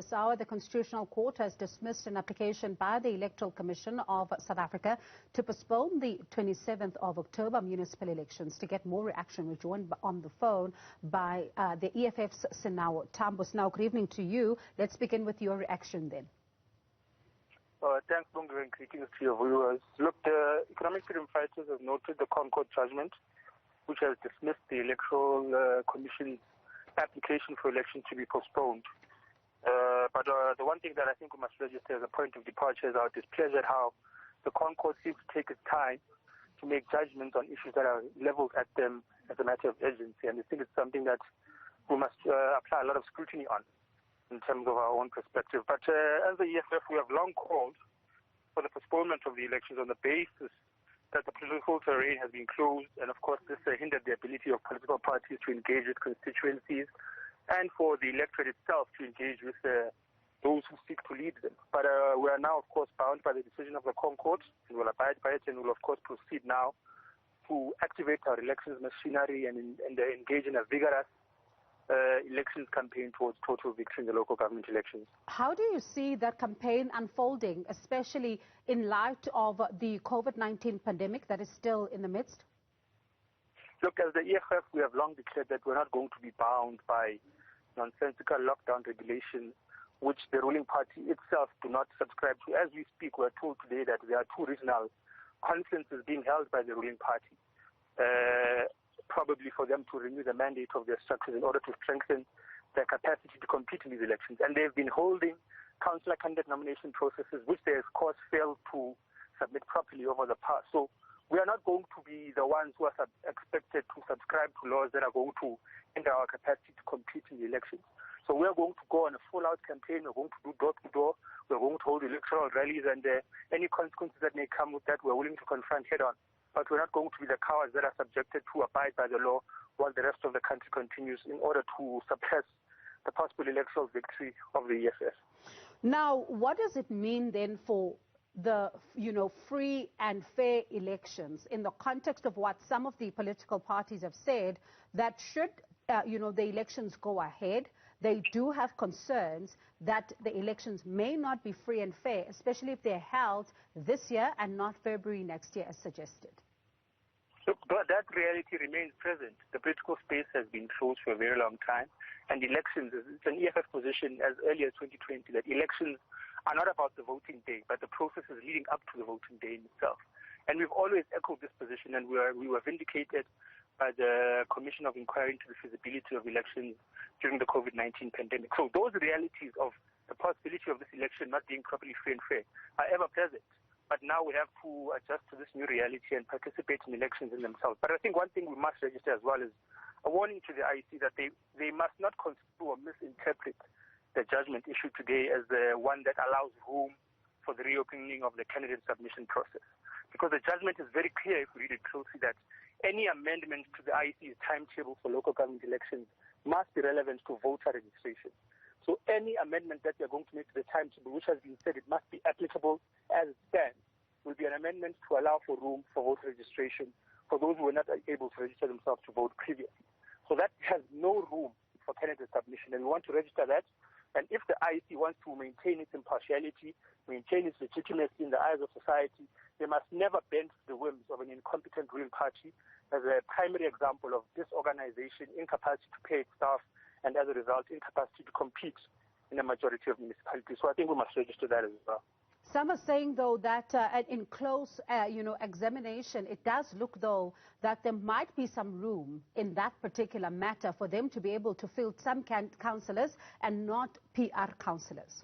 this hour, the Constitutional Court has dismissed an application by the Electoral Commission of South Africa to postpone the 27th of October municipal elections. To get more reaction, we're joined on the phone by the EFF's Senawo. Tambo, now good evening to you. Let's begin with your reaction then. Thanks, Bongo, and greetings to your viewers. Look, the economic freedom fighters have noted the Concourt judgment, which has dismissed the Electoral Commission's application for election to be postponed. But the one thing that I think we must register as a point of departure is our displeasure at how the Concourt seems to take its time to make judgments on issues that are leveled at them as a matter of urgency. And I think it's something that we must apply a lot of scrutiny on in terms of our own perspective. But as the EFF, we have long called for the postponement of the elections on the basis that the political terrain has been closed, and of course this hindered the ability of political parties to engage with constituencies and for the electorate itself to engage with those who seek to lead them. But we are now, of course, bound by the decision of the Concourt, and will abide by it, and will, of course, proceed now to activate our elections machinery and engage in a vigorous elections campaign towards total victory in the local government elections. How do you see that campaign unfolding, especially in light of the COVID-19 pandemic that is still in the midst? Look, as the EFF, we have long declared that we're not going to be bound by nonsensical lockdown regulations, which the ruling party itself do not subscribe to. As we speak, we're told today that there are two regional conferences being held by the ruling party, probably for them to renew the mandate of their structures in order to strengthen their capacity to compete in these elections. And they've been holding councillor candidate nomination processes, which they, of course, failed to submit properly over the past. So we are not going to be the ones who are expected to subscribe to laws that are going to hinder our capacity to compete in the elections. So we are going to go on a full-out campaign. We're going to do door-to-door. We're going to hold electoral rallies, and any consequences that may come with that, we're willing to confront head-on. But we're not going to be the cowards that are subjected to abide by the law while the rest of the country continues in order to suppress the possible electoral victory of the EFF. Now, what does it mean then for the, free and fair elections in the context of what some of the political parties have said, that should, the elections go ahead, they do have concerns that the elections may not be free and fair, especially if they're held this year and not February next year as suggested? Look, that reality remains present. The political space has been closed for a very long time, and elections, it's an EFF position as early as 2020 that elections are not about the voting day, but the processes leading up to the voting day in itself. And we've always echoed this position, and we were vindicated by the Commission of Inquiry into the Feasibility of Elections during the COVID-19 pandemic. So those realities of the possibility of this election not being properly free and fair are ever present. But now we have to adjust to this new reality and participate in elections in themselves. But I think one thing we must register as well is a warning to the IEC that they must not construe or misinterpret the judgment issued today as the one that allows room for the reopening of the candidate submission process. Because the judgment is very clear, if we read it closely, that any amendment to the IEC's timetable for local government elections must be relevant to voter registration. So any amendment that we are going to make to the timetable, which has been said it must be applicable as it stands, will be an amendment to allow for room for voter registration for those who were not able to register themselves to vote previously. So that has no room for candidate submission, and we want to register that. And if the IEC wants to maintain its impartiality, maintain its legitimacy in the eyes of society, they must never bend to the whims of an incompetent ruling party as a primary example of disorganization, incapacity to pay its staff, and as a result, incapacity to compete in a majority of municipalities. So I think we must register that as well. Some are saying, though, that in close, examination, it does look, though, that there might be some room in that particular matter for them to be able to field some councillors and not PR councillors.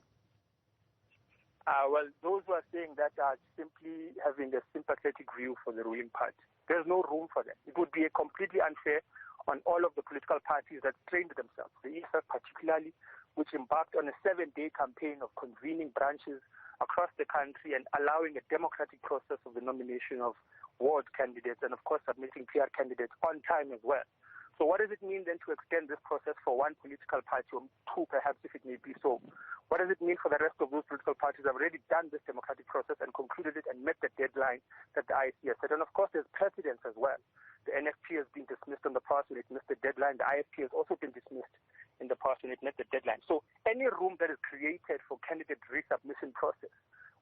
Well, those who are saying that are simply having a sympathetic view for the ruling party. There's no room for them. It would be completely unfair on all of the political parties that trained themselves, the EFF particularly, which embarked on a 7-day campaign of convening branches across the country and allowing a democratic process of the nomination of ward candidates and, of course, submitting PR candidates on time as well. So what does it mean then to extend this process for one political party or two, perhaps, if it may be so? What does it mean for the rest of those political parties that have already done this democratic process and concluded it and met the deadline that the IEC has set? And, of course, there's precedence as well. The NFP has been dismissed in the past when it missed the deadline. The IFP has also been dismissed in the past when it met the deadline. So any room that is created for candidate resubmission process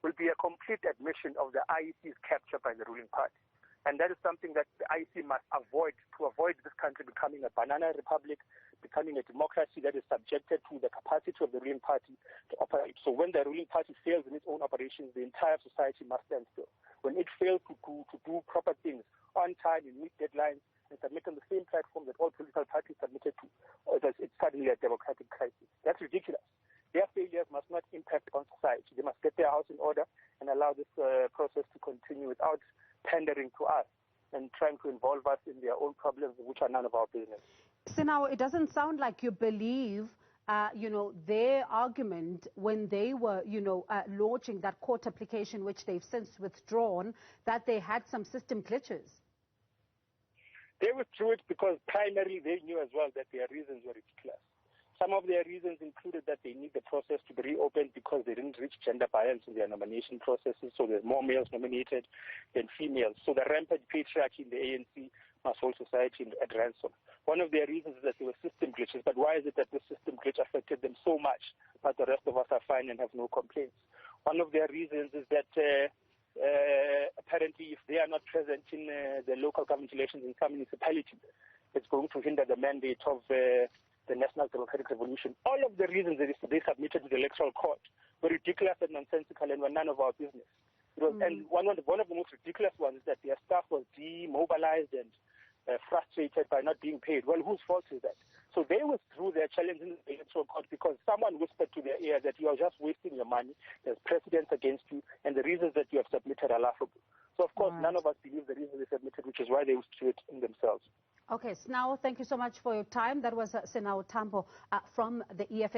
will be a complete admission of the IEC's capture by the ruling party. And that is something that the IEC must avoid, to avoid this country becoming a banana republic, becoming a democracy that is subjected to the capacity of the ruling party to operate. So when the ruling party fails in its own operations, the entire society must stand still. When it fails to do proper things on time and meet deadlines and submit on the same platform that all political parties submitted to, it's suddenly a democratic crisis. That's ridiculous. Their failures must not impact on society. They must get their house in order and allow this process to continue without pandering to us and trying to involve us in their own problems, which are none of our business. Senawo, it doesn't sound like you believe, their argument when they were, launching that court application, which they've since withdrawn, that they had some system glitches. They withdrew it because primarily they knew as well that their reasons were ridiculous. Some of their reasons included that they need the process to be reopened because they didn't reach gender balance in their nomination processes, so there's more males nominated than females. So the rampant patriarchy in the ANC must hold society at ransom. One of their reasons is that there were system glitches, but why is it that the system glitch affected them so much, but the rest of us are fine and have no complaints? One of their reasons is that apparently if they are not present in the local government elections in some municipalities, it's going to hinder the mandate of the National Democratic Revolution. All of the reasons that they submitted to the Electoral Court were ridiculous and nonsensical and were none of our business. And one of the most ridiculous ones is that their staff was demobilized and frustrated by not being paid. Well, whose fault is that? So they withdrew their challenge in the Electoral Court because someone whispered to their ear that you are just wasting your money, there's precedence against you, and the reasons that you have submitted are laughable. So, of course, none of us believe the reasons they submitted, which is why they withdrew it in themselves. Okay, Senawo, thank you so much for your time. That was Senawo Tambo from the EFF.